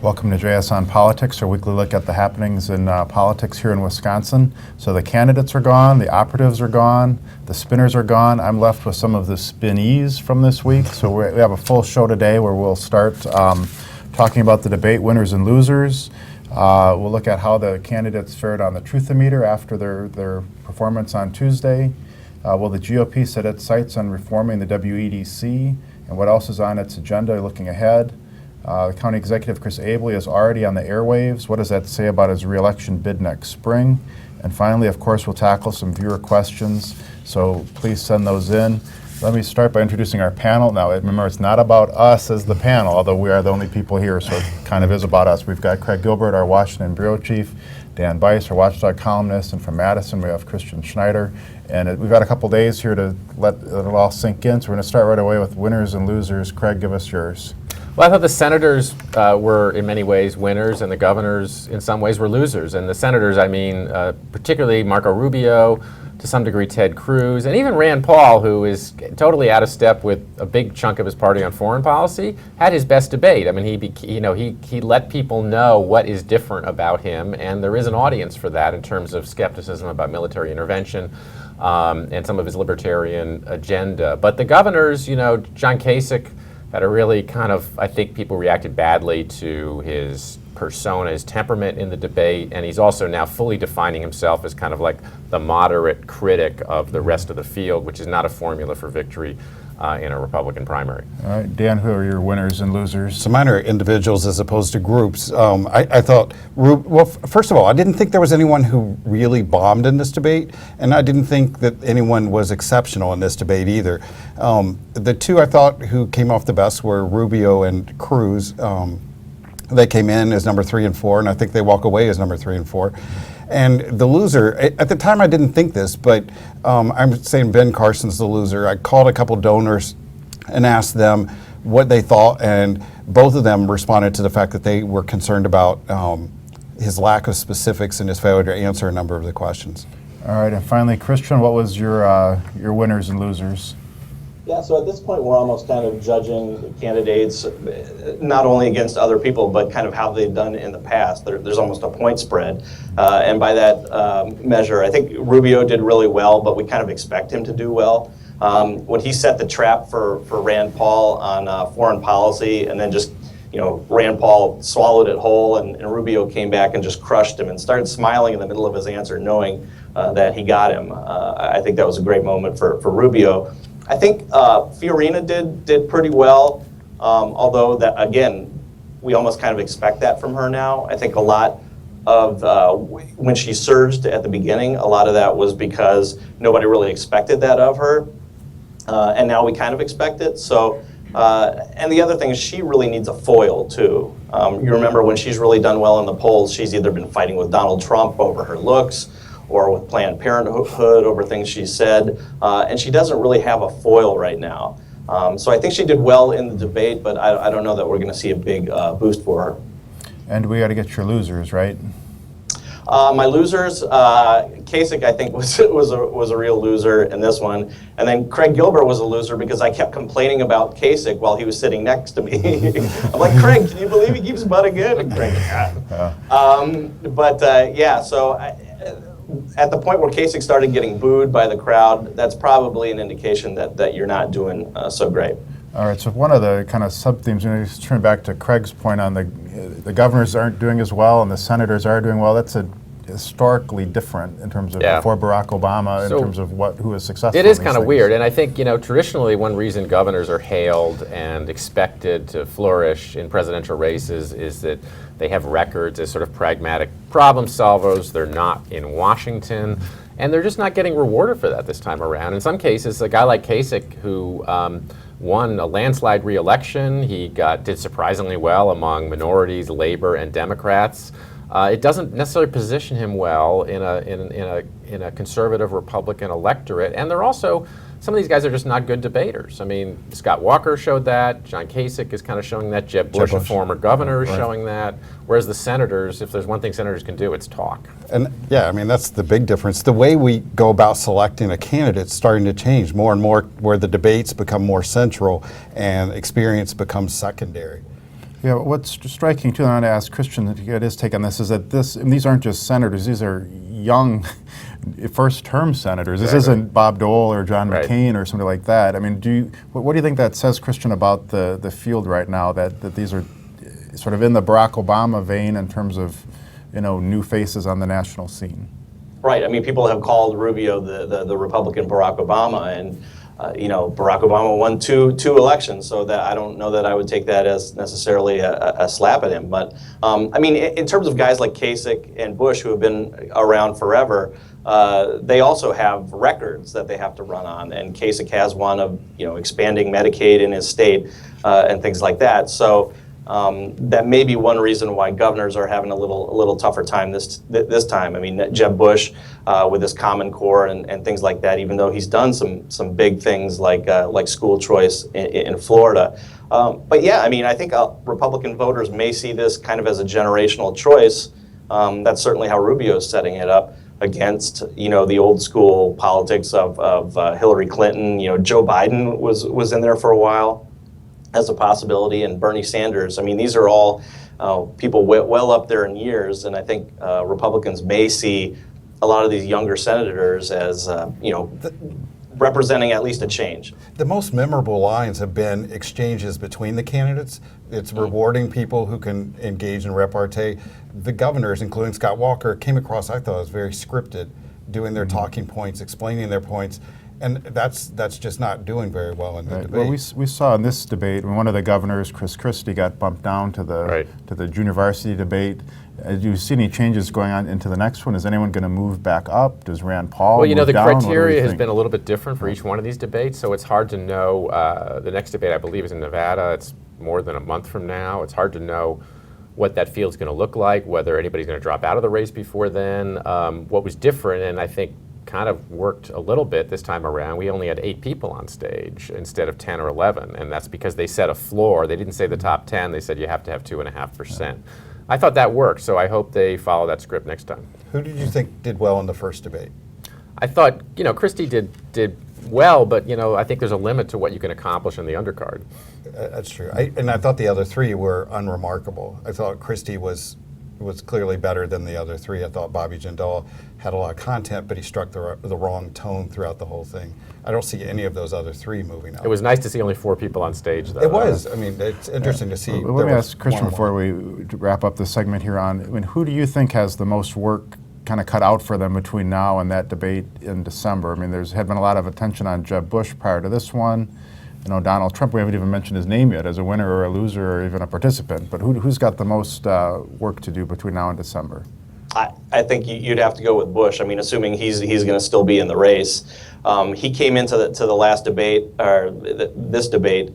Welcome to JS on Politics, our weekly look at the happenings in politics here in Wisconsin. So the candidates are gone, the operatives are gone, the spinners are gone. I'm left with some of the spinnees from this week. So we have a full show today where we'll start talking about the debate winners and losers. We'll look at how the candidates fared on the Truth-O-Meter after their performance on Tuesday. Will the GOP set its sights on reforming the WEDC, and what else is on its agenda looking ahead? The County Executive, Chris Abele, is already on the airwaves. What does that say about his re-election bid next spring? And finally, of course, we'll tackle some viewer questions, so please send those in. Let me start by introducing our panel. Now, remember, it's not about us as the panel, although we are the only people here, so it kind of is about us. We've got Craig Gilbert, our Washington Bureau Chief, Dan Bice, our Watchdog columnist, and from Madison, we have Christian Schneider. And we've got a couple days here to let it all sink in, so we're going to start right away with winners and losers. Craig, give us yours. Well, I thought the senators were in many ways winners, and the governors in some ways were losers. And the senators, I mean, particularly Marco Rubio, to some degree Ted Cruz, and even Rand Paul, who is totally out of step with a big chunk of his party on foreign policy, had his best debate. I mean, he let people know what is different about him, and there is an audience for that in terms of skepticism about military intervention and some of his libertarian agenda. But the governors, John Kasich, that are really kind of, I think people reacted badly to his persona, his temperament in the debate, and he's also now fully defining himself as kind of like the moderate critic of the rest of the field, which is not a formula for victory in a Republican primary. All right, Dan, who are your winners and losers? So mine are individuals as opposed to groups. I thought, well, first of all, I didn't think there was anyone who really bombed in this debate, and I didn't think that anyone was exceptional in this debate either. The two I thought who came off the best were Rubio and Cruz. They came in as number 3 and 4, and I think they walk away as number 3 and 4. And the loser, at the time I didn't think this, but I'm saying Ben Carson's the loser. I called a couple donors and asked them what they thought, and both of them responded to the fact that they were concerned about his lack of specifics and his failure to answer a number of the questions. All right, and finally, Christian, what was your winners and losers? Yeah, so at this point, we're almost kind of judging the candidates not only against other people, but kind of how they've done in the past. There's almost a point spread. And by that measure, I think Rubio did really well, but we kind of expect him to do well. When he set the trap for Rand Paul on foreign policy, and then just, Rand Paul swallowed it whole, and Rubio came back and just crushed him and started smiling in the middle of his answer, knowing that he got him. I think that was a great moment for Rubio. I think Fiorina did pretty well, although that, again, we almost kind of expect that from her now. I think a lot of when she surged at the beginning, a lot of that was because nobody really expected that of her, and now we kind of expect it. So, and the other thing is she really needs a foil too. You remember when she's really done well in the polls, she's either been fighting with Donald Trump over her looks, or with Planned Parenthood over things she said, and she doesn't really have a foil right now. So I think she did well in the debate, but I don't know that we're going to see a big boost for her. And we got to get your losers, right? My losers, Kasich, I think, was a real loser in this one, and then Craig Gilbert was a loser because I kept complaining about Kasich while he was sitting next to me. I'm like, Craig, can you believe he keeps butting in? And Craig, yeah. So. At the point where Kasich started getting booed by the crowd, that's probably an indication that you're not doing so great. All right, so one of the kind of sub-themes, just turn back to Craig's point on the governors aren't doing as well and the senators are doing well. That's historically different in terms of before Barack Obama, in terms of who is successful. It is kind of weird, and I think traditionally one reason governors are hailed and expected to flourish in presidential races is that they have records as sort of pragmatic problem solvers. They're not in Washington, and they're just not getting rewarded for that this time around. In some cases, a guy like Kasich, who won a landslide re-election, he did surprisingly well among minorities, labor, and Democrats. It doesn't necessarily position him well in a conservative Republican electorate, and they're also, some of these guys are just not good debaters. I mean, Scott Walker showed that, John Kasich is kind of showing that, Jeb Bush, a former governor, is showing that, whereas the senators, if there's one thing senators can do, it's talk. And yeah, I mean, that's the big difference. The way we go about selecting a candidate is starting to change more and more, where the debates become more central and experience becomes secondary. Yeah, what's striking too, and I want to ask Christian to get his take on this, is that these aren't just senators; these are young, first-term senators. This isn't Bob Dole or John McCain or somebody like that. I mean, what do you think that says, Christian, about the field right now? That these are sort of in the Barack Obama vein in terms of, new faces on the national scene. Right. I mean, people have called Rubio the Republican Barack Obama, and Barack Obama won two elections, so that I don't know that I would take that as necessarily a slap at him. But I mean, in terms of guys like Kasich and Bush, who have been around forever, they also have records that they have to run on, and Kasich has one of expanding Medicaid in his state and things like that. So. That may be one reason why governors are having a little tougher time this time. I mean, Jeb Bush with his Common Core and things like that, even though he's done some big things like school choice in Florida. But yeah, I mean, I think Republican voters may see this kind of as a generational choice. That's certainly how Rubio is setting it up against the old school politics of Hillary Clinton. Joe Biden was in there for a while as a possibility, and Bernie Sanders. I mean, these are all people well up there in years, and I think Republicans may see a lot of these younger senators as, representing at least a change. The most memorable lines have been exchanges between the candidates. It's rewarding people who can engage in repartee. The governors, including Scott Walker, came across, I thought, as very scripted, doing their talking points, explaining their points. And that's just not doing very well in the debate. Well, we saw in this debate when one of the governors, Chris Christie, got bumped down to the junior varsity debate. Do you see any changes going on into the next one? Is anyone going to move back up? Does Rand Paul Well, move the down? criteria has been a little bit different for each one of these debates, so it's hard to know. The next debate, I believe, is in Nevada. It's more than a month from now. It's hard to know what that field's going to look like, whether anybody's going to drop out of the race before then. What was different, and I think kind of worked a little bit this time around, we only had 8 people on stage instead of 10 or 11, and that's because they set a floor. They didn't say the top 10, they said you have to have 2.5%. I thought that worked, so I hope they follow that script next time. Who did you think did well in the first debate? I thought, Christie did well, but, I think there's a limit to what you can accomplish in the undercard. That's true. And I thought the other 3 were unremarkable. I thought Christie was clearly better than the other 3. I thought Bobby Jindal had a lot of content, but he struck the wrong tone throughout the whole thing. I don't see any of those other 3 moving up. It was nice to see only 4 people on stage, though. It was. I mean, it's interesting to see. Let me ask Christian before we wrap up this segment here on, who do you think has the most work kind of cut out for them between now and that debate in December? I mean, there's had been a lot of attention on Jeb Bush prior to this one. Donald Trump, we haven't even mentioned his name yet as a winner or a loser or even a participant, but who's got the most work to do between now and December? I think you'd have to go with Bush. I mean, assuming he's going to still be in the race. He came into the last debate, or this debate,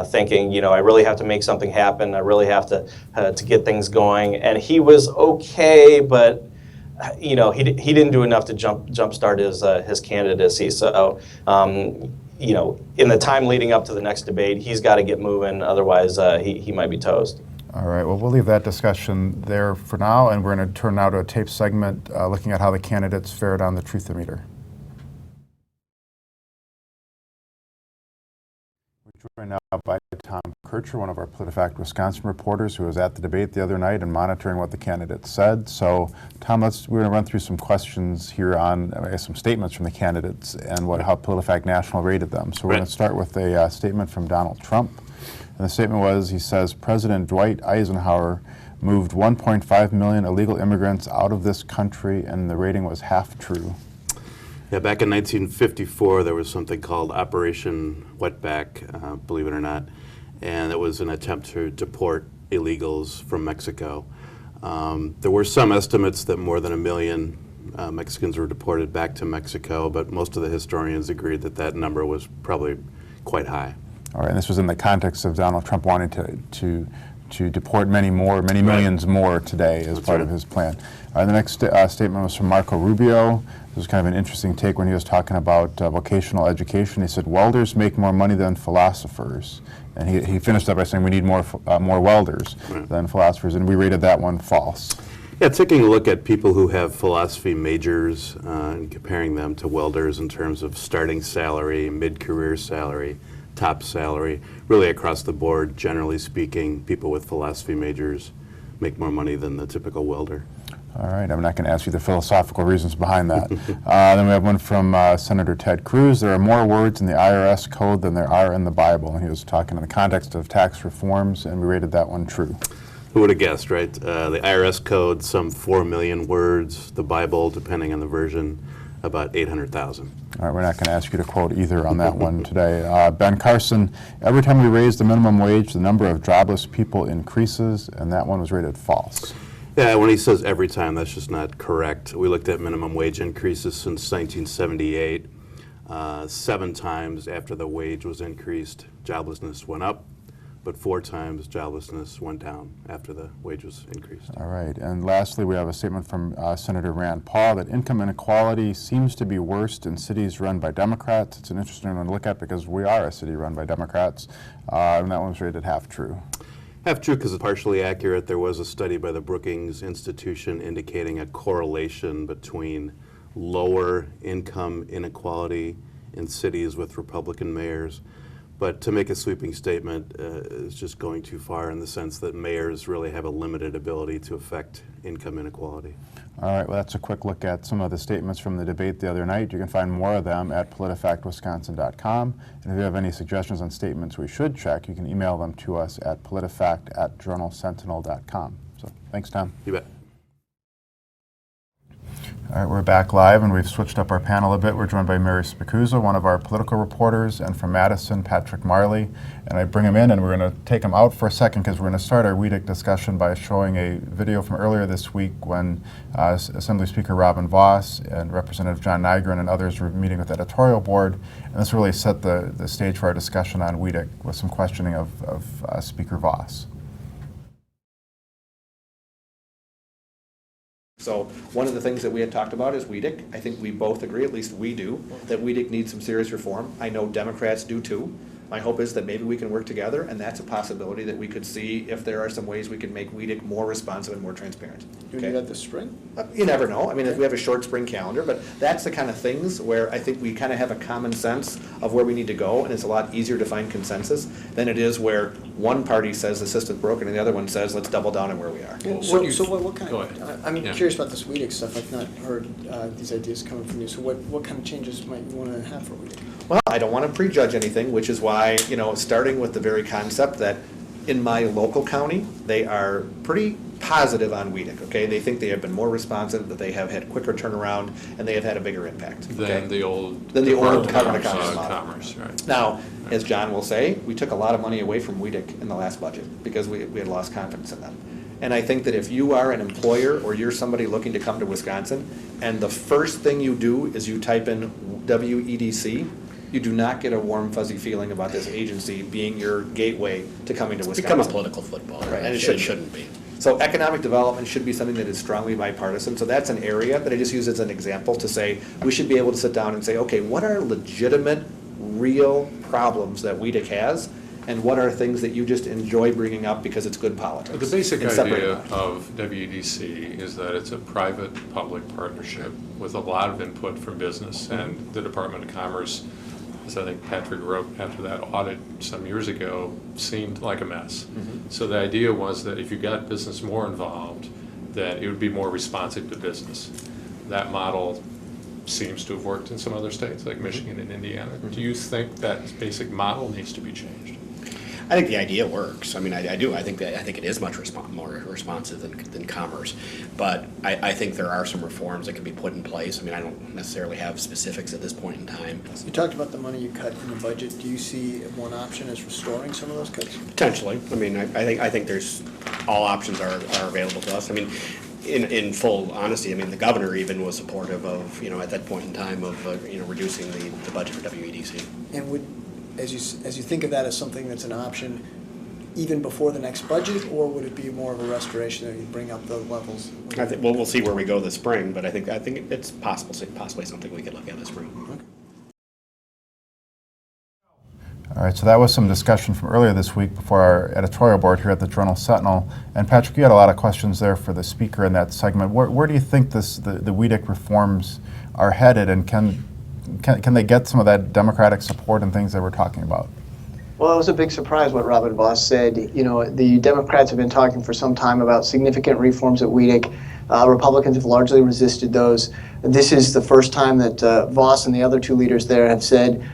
thinking, I really have to make something happen. I really have to get things going. And he was okay, but he didn't do enough to jumpstart his candidacy. So. In the time leading up to the next debate, he's got to get moving. Otherwise, he might be toast. All right. Well, we'll leave that discussion there for now, and we're going to turn now to a tape segment looking at how the candidates fared on the Truth-O-Meter. We're joined now by Tom Kircher, one of our PolitiFact Wisconsin reporters who was at the debate the other night and monitoring what the candidates said. So, Tom, we're going to run through some questions here on some statements from the candidates and how PolitiFact National rated them. So we're going to start with a statement from Donald Trump. And the statement was, he says, President Dwight Eisenhower moved 1.5 million illegal immigrants out of this country, and the rating was half true. Yeah, back in 1954, there was something called Operation Wetback, believe it or not, and it was an attempt to deport illegals from Mexico. There were some estimates that more than 1 million Mexicans were deported back to Mexico, but most of the historians agreed that that number was probably quite high. All right, and this was in the context of Donald Trump wanting to deport many millions more today as part of his plan. The next statement was from Marco Rubio. This was kind of an interesting take when he was talking about vocational education. He said, welders make more money than philosophers. And he finished up by saying we need more welders than philosophers, and we rated that one false. Yeah, taking a look at people who have philosophy majors and comparing them to welders in terms of starting salary, mid-career salary, top salary. Really across the board, generally speaking, people with philosophy majors make more money than the typical welder. All right, I'm not going to ask you the philosophical reasons behind that. Then we have one from Senator Ted Cruz. There are more words in the IRS code than there are in the Bible. And he was talking in the context of tax reforms, and we rated that one true. Who would have guessed, right? The IRS code, some 4 million words. The Bible, depending on the version, about 800,000. All right, we're not going to ask you to quote either on that one today. Ben Carson, every time we raise the minimum wage, the number of jobless people increases, and that one was rated false. Yeah, when he says every time, that's just not correct. We looked at minimum wage increases since 1978. 7 times after the wage was increased, joblessness went up, but 4 times joblessness went down after the wage was increased. All right, and lastly, we have a statement from Senator Rand Paul that income inequality seems to be worst in cities run by Democrats. It's an interesting one to look at because we are a city run by Democrats, and that one's rated half true. Half true because it's partially accurate. There was a study by the Brookings Institution indicating a correlation between lower income inequality in cities with Republican mayors. But to make a sweeping statement is just going too far in the sense that mayors really have a limited ability to affect income inequality. All right, well, that's a quick look at some of the statements from the debate the other night. You can find more of them at politifactwisconsin.com. And if you have any suggestions on statements we should check, you can email them to us at politifact@journalsentinel.com. So thanks, Tom. You bet. All right, we're back live, and we've switched up our panel a bit. We're joined by Mary Spicuzza, one of our political reporters, and from Madison, Patrick Marley. And I bring him in, and we're going to take him out for a second because we're going to start our WEDC discussion by showing a video from earlier this week when Assembly Speaker Robin Voss and Representative John Nygren and others were meeting with the editorial board. And this really set the stage for our discussion on WEDC with some questioning of Speaker Voss. So one of the things that we had talked about is WEDC. I think we both agree, at least we do, that WEDC needs some serious reform. I know Democrats do too. My hope is that maybe we can work together, and that's a possibility that we could see if there are some ways we can make WEDC more responsive and more transparent. You do that this spring? You never know. I mean, if we have a short spring calendar, but that's the kind of things where I think we kind of have a common sense of where we need to go, and it's a lot easier to find consensus than it is where one party says the system's broken and the other one says let's double down on where we are. So what kind Go of, ahead. I'm Yeah. curious about this WEDC stuff. I've not heard these ideas coming from you. So what kind of changes might you want to have for WEDC? Well, I don't want to prejudge anything, which is why, starting with the very concept that in my local county, they are pretty positive on WEDC, okay? They think they have been more responsive, that they have had quicker turnaround, and they have had a bigger impact. Okay? Than the old Than the old Department Department of of Commerce model. Commerce, right. Now, as John will say, we took a lot of money away from WEDC in the last budget because we had lost confidence in them. And I think that if you are an employer or you're somebody looking to come to Wisconsin, and the first thing you do is you type in WEDC, you do not get a warm, fuzzy feeling about this agency being your gateway to coming to Wisconsin. Become a political football, Right, and it shouldn't be. So economic development should be something that is strongly bipartisan. So that's an area that I just use as an example to say, we should be able to sit down and say, okay, what are legitimate, real problems that WEDC has? And what are things that you just enjoy bringing up because it's good politics? The basic And separate idea them out. of WEDC is that it's a private-public partnership with a lot of input from business, and the Department of Commerce, as I think Patrick wrote after that audit some years ago, seemed like a mess. So the idea was that if you got business more involved, that it would be more responsive to business. That model seems to have worked in some other states, like Michigan and Indiana. Do you think that basic model needs to be changed? I think the idea works. I mean, I do. I think it is much more responsive than commerce. But I think there are some reforms that can be put in place. I mean, I don't necessarily have specifics at this point in time. You talked about the money you cut in the budget. Do you see one option as restoring some of those cuts? Potentially. I mean, I think there's all options are available to us. I mean, in full honesty, I mean, the governor even was supportive of, at that point in time of, reducing the budget for WEDC. And would, as you think of that as something that's an option, even before the next budget, or would it be more of a restoration that you bring up the levels? I think we'll see where we go this spring, but I think it's possibly something we could look at this spring. Okay. All right, so that was some discussion from earlier this week before our editorial board here at the Journal Sentinel. And Patrick, you had a lot of questions there for the speaker in that segment. Where do you think the WEDC reforms are headed, and can they get some of that Democratic support and things that we're talking about? Well, it was a big surprise what Robin Voss said. You know, the Democrats have been talking for some time about significant reforms at WEDC. Republicans have largely resisted those. This is the first time that Voss and the other two leaders there have said,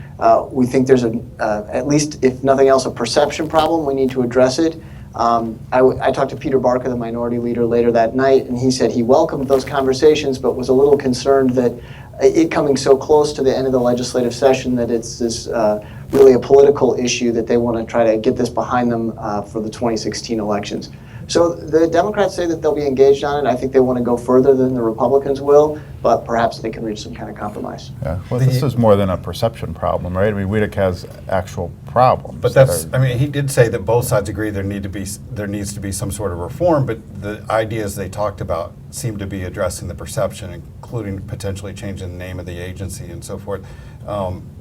we think there's at least, if nothing else, a perception problem. We need to address it. I talked to Peter Barker, the minority leader, later that night, and he said he welcomed those conversations, but was a little concerned that it coming so close to the end of the legislative session that it's this really a political issue that they want to try to get this behind them for the 2016 elections. So the Democrats say that they'll be engaged on it. I think they want to go further than the Republicans will, but perhaps they can reach some kind of compromise. Yeah, well, this is more than a perception problem, right? I mean, WEDC has actual problems. But that's, I mean, he did say that both sides agree there needs to be some sort of reform, but the ideas they talked about seem to be addressing the perception, including potentially changing the name of the agency and so forth.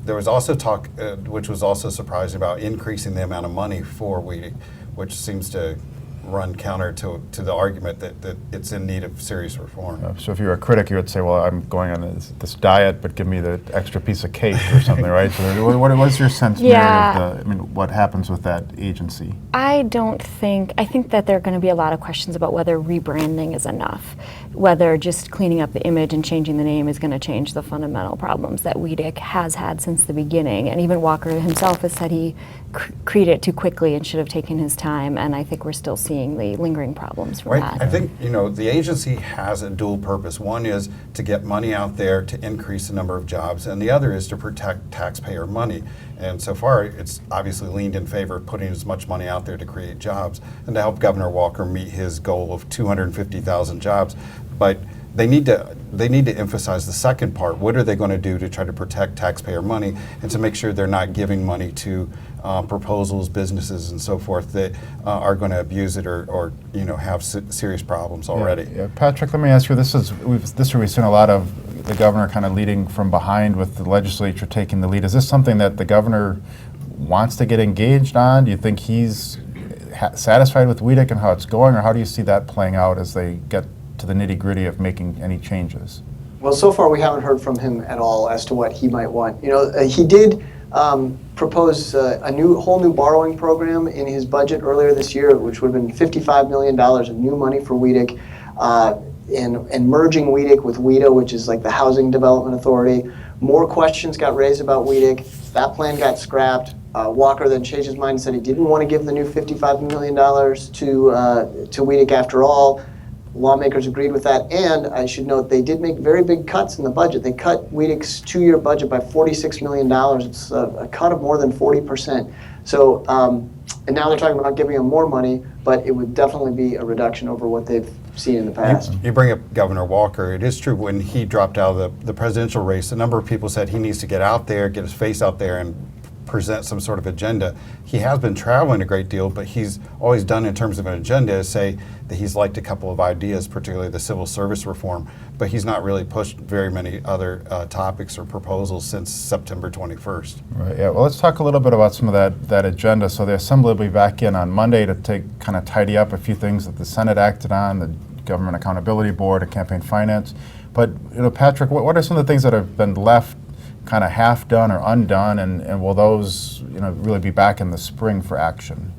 There was also talk, which was also surprising, about increasing the amount of money for WEDC, which seems to run counter to the argument that it's in need of serious reform. So if you're a critic, you would say, well, I'm going on this diet, but give me the extra piece of cake or something, right? So what's your sense, Mary, of what happens with that agency? I think that there are going to be a lot of questions about whether rebranding is enough, whether just cleaning up the image and changing the name is going to change the fundamental problems that WEDC has had since the beginning. And even Walker himself has said he created it too quickly and should have taken his time, and I think we're still seeing the lingering problems from that. I think, the agency has a dual purpose. One is to get money out there to increase the number of jobs, and the other is to protect taxpayer money. And so far, it's obviously leaned in favor of putting as much money out there to create jobs and to help Governor Walker meet his goal of 250,000 jobs. But they need to emphasize the second part. What are they going to do to try to protect taxpayer money and to make sure they're not giving money to proposals, businesses, and so forth that are going to abuse it or have serious problems already. Yeah. Patrick, let me ask you. This year we've seen a lot of the governor kind of leading from behind with the legislature taking the lead. Is this something that the governor wants to get engaged on? Do you think he's satisfied with WEDC and how it's going, or how do you see that playing out as they get to the nitty-gritty of making any changes? Well, so far we haven't heard from him at all as to what he might want. He did propose a whole new borrowing program in his budget earlier this year, which would have been $55 million of new money for WEDC, and merging WEDC with WEDA, which is like the Housing Development Authority. More questions got raised about WEDC. That plan got scrapped. Walker then changed his mind and said he didn't want to give the new $55 million to WEDC after all. Lawmakers agreed with that, and I should note they did make very big cuts in the budget. They cut WEDC's two-year budget by $46 million. It's a cut of more than 40%. So, and now they're talking about giving them more money, but it would definitely be a reduction over what they've seen in the past. You bring up Governor Walker. It is true, when he dropped out of the presidential race, a number of people said he needs to get out there, get his face out there, and present some sort of agenda. He has been traveling a great deal, but he's always done in terms of an agenda is say that he's liked a couple of ideas, particularly the civil service reform, but he's not really pushed very many other topics or proposals since September 21st. Right, yeah, well, let's talk a little bit about some of that agenda. So the Assembly will be back in on Monday to kind of tidy up a few things that the Senate acted on, the Government Accountability Board and campaign finance. But, Patrick, what are some of the things that have been left kind of half done or undone, and will those really be back in the spring for action?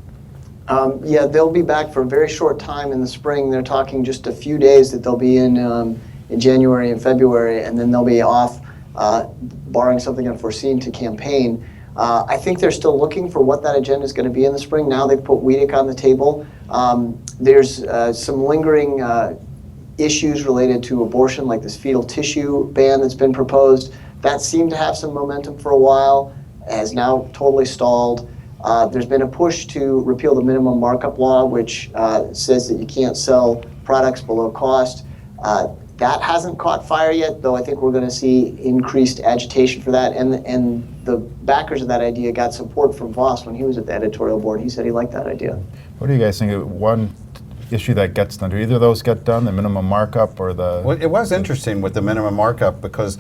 Yeah, they'll be back for a very short time in the spring. They're talking just a few days that they'll be in January and February, and then they'll be off, barring something unforeseen, to campaign. I think they're still looking for what that agenda is going to be in the spring. Now they've put WEDC on the table. There's some lingering issues related to abortion, like this fetal tissue ban that's been proposed. That seemed to have some momentum for a while, has now totally stalled. There's been a push to repeal the minimum markup law, which says that you can't sell products below cost. That hasn't caught fire yet, though I think we're going to see increased agitation for that. And the backers of that idea got support from Voss when he was at the editorial board. He said he liked that idea. What do you guys think? One issue that gets done, do either of those get done, the minimum markup or the... Well, it was interesting with the minimum markup because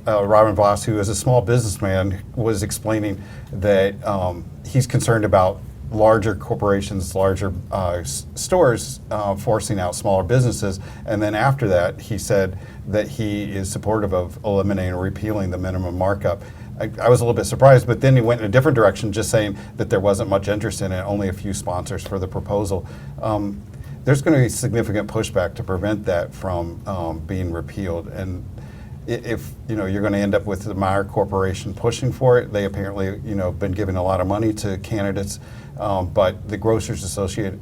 Robin Voss, who is a small businessman, was explaining that he's concerned about larger corporations, larger stores forcing out smaller businesses. And then after that, he said that he is supportive of eliminating or repealing the minimum markup. I was a little bit surprised, but then he went in a different direction, just saying that there wasn't much interest in it, only a few sponsors for the proposal. There's going to be significant pushback to prevent that from being repealed. And if you're going to end up with the Meyer Corporation pushing for it, they apparently been giving a lot of money to candidates, but the Grocers Association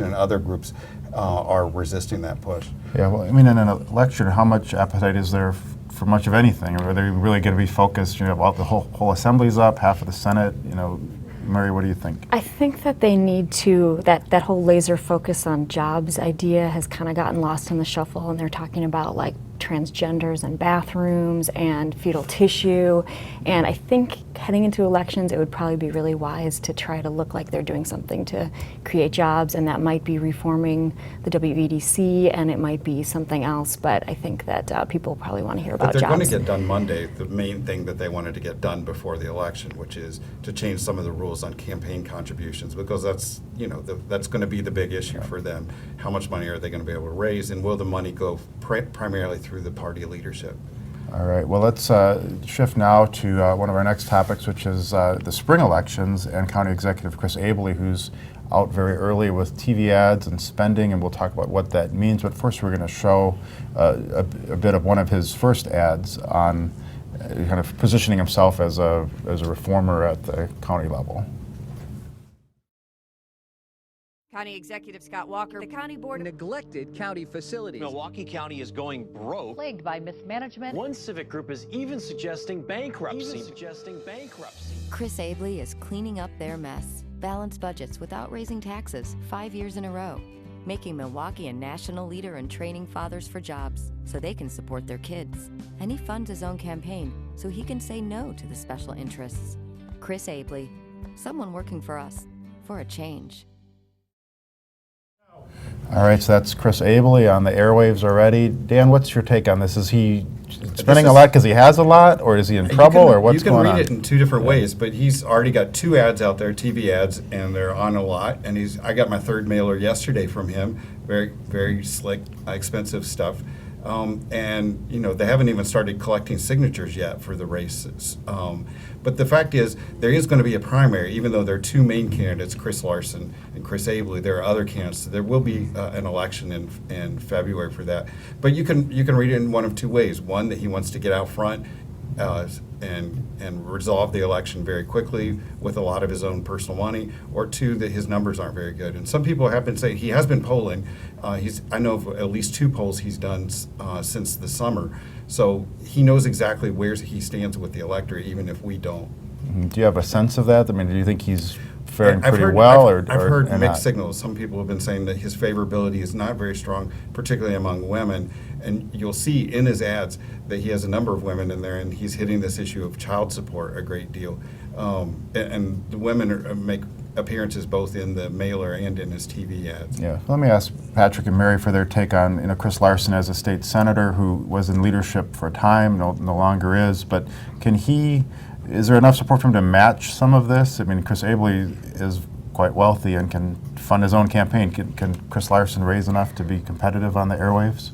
and other groups are resisting that push. Yeah, well, I mean, in an election, how much appetite is there for much of anything? Are they really going to be focused? Well, the whole assembly's up, half of the Senate. Mary, what do you think? I think that they need to, that whole laser focus on jobs idea has kind of gotten lost in the shuffle, and they're talking about like transgenders and bathrooms and fetal tissue. And I think heading into elections, it would probably be really wise to try to look like they're doing something to create jobs, and that might be reforming the WEDC, and it might be something else, but I think that people probably want to hear about But they're jobs. going to get done Monday, the main thing that they wanted to get done before the election, which is to change some of the rules on campaign contributions, because that's, that's going to be the big issue for them. How much money are they going to be able to raise, and will the money go primarily through the party leadership? All right, well, let's shift now to one of our next topics, which is the spring elections, and County Executive Chris Abele, who's out very early with TV ads and spending, and we'll talk about what that means. But first, we're going to show a bit of one of his first ads on kind of positioning himself as a reformer at the county level. County Executive Scott Walker, the County Board neglected county facilities. Milwaukee County is going broke. plagued by mismanagement. One civic group is even suggesting bankruptcy. Chris Abele is cleaning up their mess. Balanced budgets without raising taxes 5 years in a row. Making Milwaukee a national leader in training fathers for jobs so they can support their kids. And he funds his own campaign so he can say no to the special interests. Chris Abele, someone working for us, for a change. All right, so that's Chris Abele on the airwaves already. Dan, what's your take on this? Is he spending a lot because he has a lot, or is he in trouble, or what's going on? You can read it in two different ways, but he's already got 2 ads out there, TV ads, and they're on a lot. And I got my 3rd mailer yesterday from him. Very, very slick, expensive stuff. And they haven't even started collecting signatures yet for the races. But the fact is, there is going to be a primary, even though there are 2 main candidates, Chris Larson and Chris Abele. There are other candidates. There will be an election in February for that. But you can read it in one of 2 ways. One, that he wants to get out front and resolve the election very quickly with a lot of his own personal money, or 2, that his numbers aren't very good. And some people have been saying he has been polling. I know of at least 2 polls he's done since the summer. So he knows exactly where he stands with the electorate, even if we don't. Do you have a sense of that? I mean, do you think he's faring pretty well? I've heard mixed signals. Some people have been saying that his favorability is not very strong, particularly among women. And you'll see in his ads that he has a number of women in there, and he's hitting this issue of child support a great deal. And the women make appearances both in the mailer and in his TV ads. Yeah. Let me ask Patrick and Mary for their take on Chris Larson as a state senator who was in leadership for a time, no longer is. But is there enough support for him to match some of this? I mean, Chris Abele is quite wealthy and can fund his own campaign. Can Chris Larson raise enough to be competitive on the airwaves?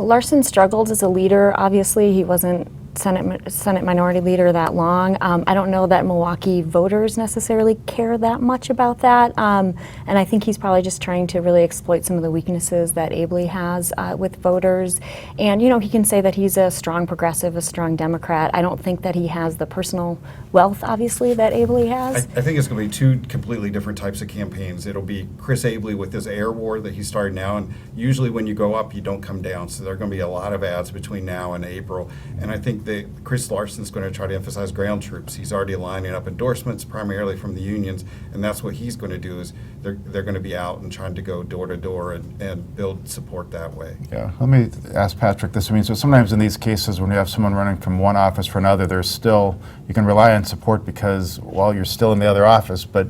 Larson struggled as a leader. Obviously, he wasn't Senate Minority Leader that long. I don't know that Milwaukee voters necessarily care that much about that. And I think he's probably just trying to really exploit some of the weaknesses that Abele has with voters. And, he can say that he's a strong progressive, a strong Democrat. I don't think that he has the personal wealth, obviously, that Abele has. I think it's going to be 2 completely different types of campaigns. It'll be Chris Abele with this air war that he started now, and usually when you go up, you don't come down. So there are going to be a lot of ads between now and April. And I think that Chris Larson's going to try to emphasize ground troops. He's already lining up endorsements primarily from the unions, and that's what he's going to do. Is they're going to be out and trying to go door to door and build support that way. Yeah. Let me ask Patrick this. I mean, so sometimes in these cases when you have someone running from one office for another, you can rely on support because, you're still in the other office, but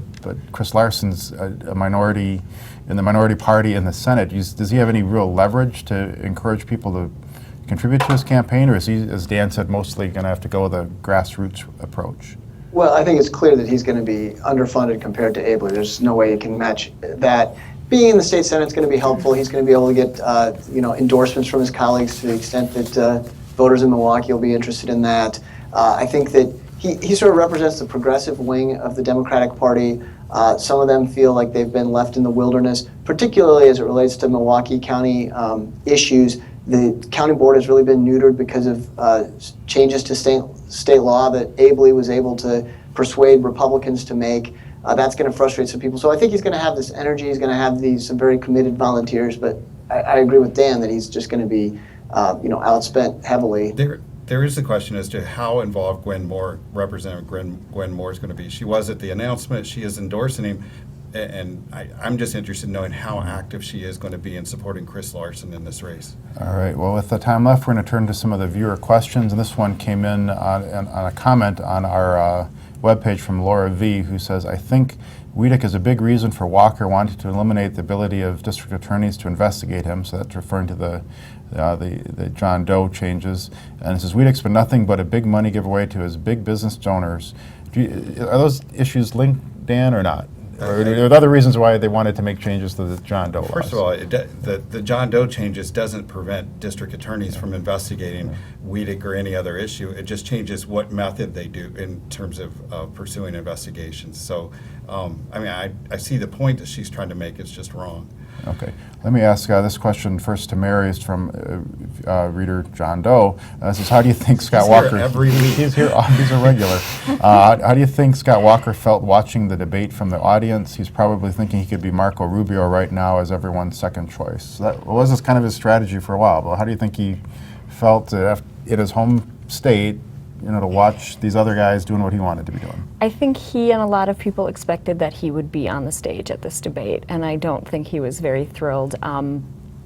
Chris Larson's a minority in the minority party in the Senate. Does he have any real leverage to encourage people to contribute to his campaign, or is he, as Dan said, mostly going to have to go with a grassroots approach? Well, I think it's clear that he's going to be underfunded compared to Abele. There's no way you can match that. Being in the state Senate is going to be helpful. He's going to be able to get endorsements from his colleagues to the extent that voters in Milwaukee will be interested in that. I think that he sort of represents the progressive wing of the Democratic Party. Some of them feel like they've been left in the wilderness, particularly as it relates to Milwaukee County issues. The county board has really been neutered because of changes to state law that Abele was able to persuade Republicans to make. That's going to frustrate some people. So I think he's going to have this energy. He's going to have some very committed volunteers. But I agree with Dan that he's just going to be, outspent heavily. There is the question as to how involved Representative Gwen Moore is going to be. She was at the announcement. She is endorsing him. And I'm just interested in knowing how active she is going to be in supporting Chris Larson in this race. All right. Well, with the time left, we're going to turn to some of the viewer questions. And this one came in on a comment on our webpage from Laura V., who says, I think Weedick is a big reason for Walker wanting to eliminate the ability of district attorneys to investigate him. So that's referring to the John Doe changes. And it says, Weedick's been nothing but a big money giveaway to his big business donors. Are those issues linked, Dan, or not? Or are there other reasons why they wanted to make changes to the John Doe laws? First of all, the John Doe changes doesn't prevent district attorneys from investigating Weedick or any other issue. It just changes what method they do in terms of pursuing investigations. So, I see the point that she's trying to make. It's just wrong. Okay. Let me ask this question first to Mary. It's from reader John Doe. This is, how do you think Scott Walker... Here every week. He's here. He's a regular. How do you think Scott Walker felt watching the debate from the audience? He's probably thinking he could be Marco Rubio right now as everyone's second choice. So that was kind of his strategy for a while. But how do you think he felt in his home state, to watch these other guys doing what he wanted to be doing? I think he and a lot of people expected that he would be on the stage at this debate, and I don't think he was very thrilled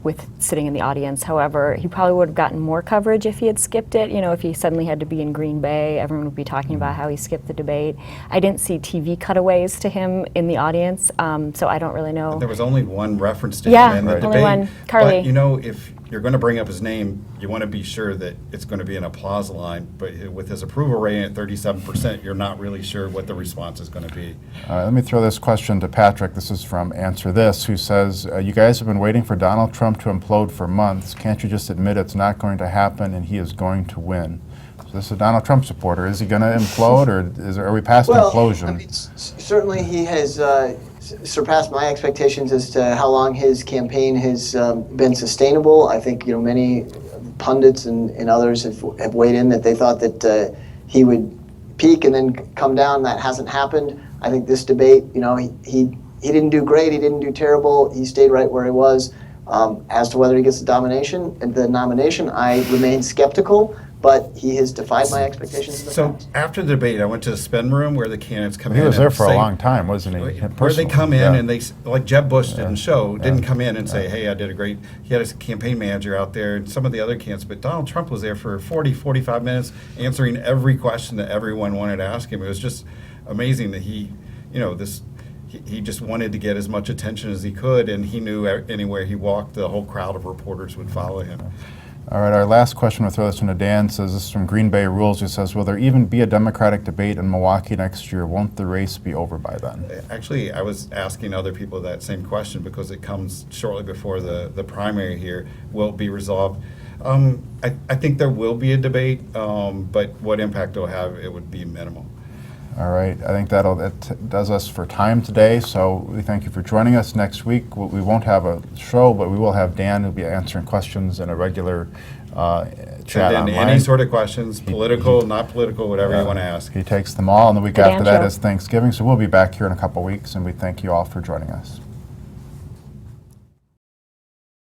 with sitting in the audience. However, he probably would have gotten more coverage if he had skipped it. If he suddenly had to be in Green Bay, everyone would be talking about how he skipped the debate. I didn't see TV cutaways to him in the audience, so I don't really know. There was only one reference to him in the debate. Only one. Carly. But, if you're going to bring up his name, you want to be sure that it's going to be an applause line. But with his approval rating at 37%, you're not really sure what the response is going to be. Let me throw this question to Patrick. This is from Answer This, who says, you guys have been waiting for Donald Trump to implode for months. Can't you just admit it's not going to happen and he is going to win? So this is a Donald Trump supporter. Is he going to implode, or are we past implosion? Certainly he has surpassed my expectations as to how long his campaign has been sustainable. I think many pundits and others have weighed in that they thought that he would peak and then come down. That hasn't happened. I think this debate, he didn't do great, he didn't do terrible, he stayed right where he was. As to whether he gets the nomination, I remain skeptical, but he has defied my expectations. So after the debate, I went to the spin room where the candidates come in. He was there for a long time, wasn't he? Where they come in and they, like Jeb Bush didn't come in and say, hey, I did a great, he had a campaign manager out there and some of the other candidates, but Donald Trump was there for 45 minutes answering every question that everyone wanted to ask him. It was just amazing that he just wanted to get as much attention as he could, and he knew anywhere he walked, the whole crowd of reporters would follow him. All right, our last question, we'll throw this one to Dan. Says, this is from Green Bay Rules, who says, will there even be a Democratic debate in Milwaukee next year? Won't the race be over by then? Actually, I was asking other people that same question because it comes shortly before the primary here. Will it be resolved? I think there will be a debate, but what impact it'll have, it would be minimal. All right, I think that does us for time today, so we thank you for joining us. Next week, we won't have a show, but we will have Dan who'll be answering questions in a regular chat online. Any sort of questions, political, not political, whatever you want to ask. He takes them all, and the week after that is Thanksgiving, so we'll be back here in a couple weeks, and we thank you all for joining us.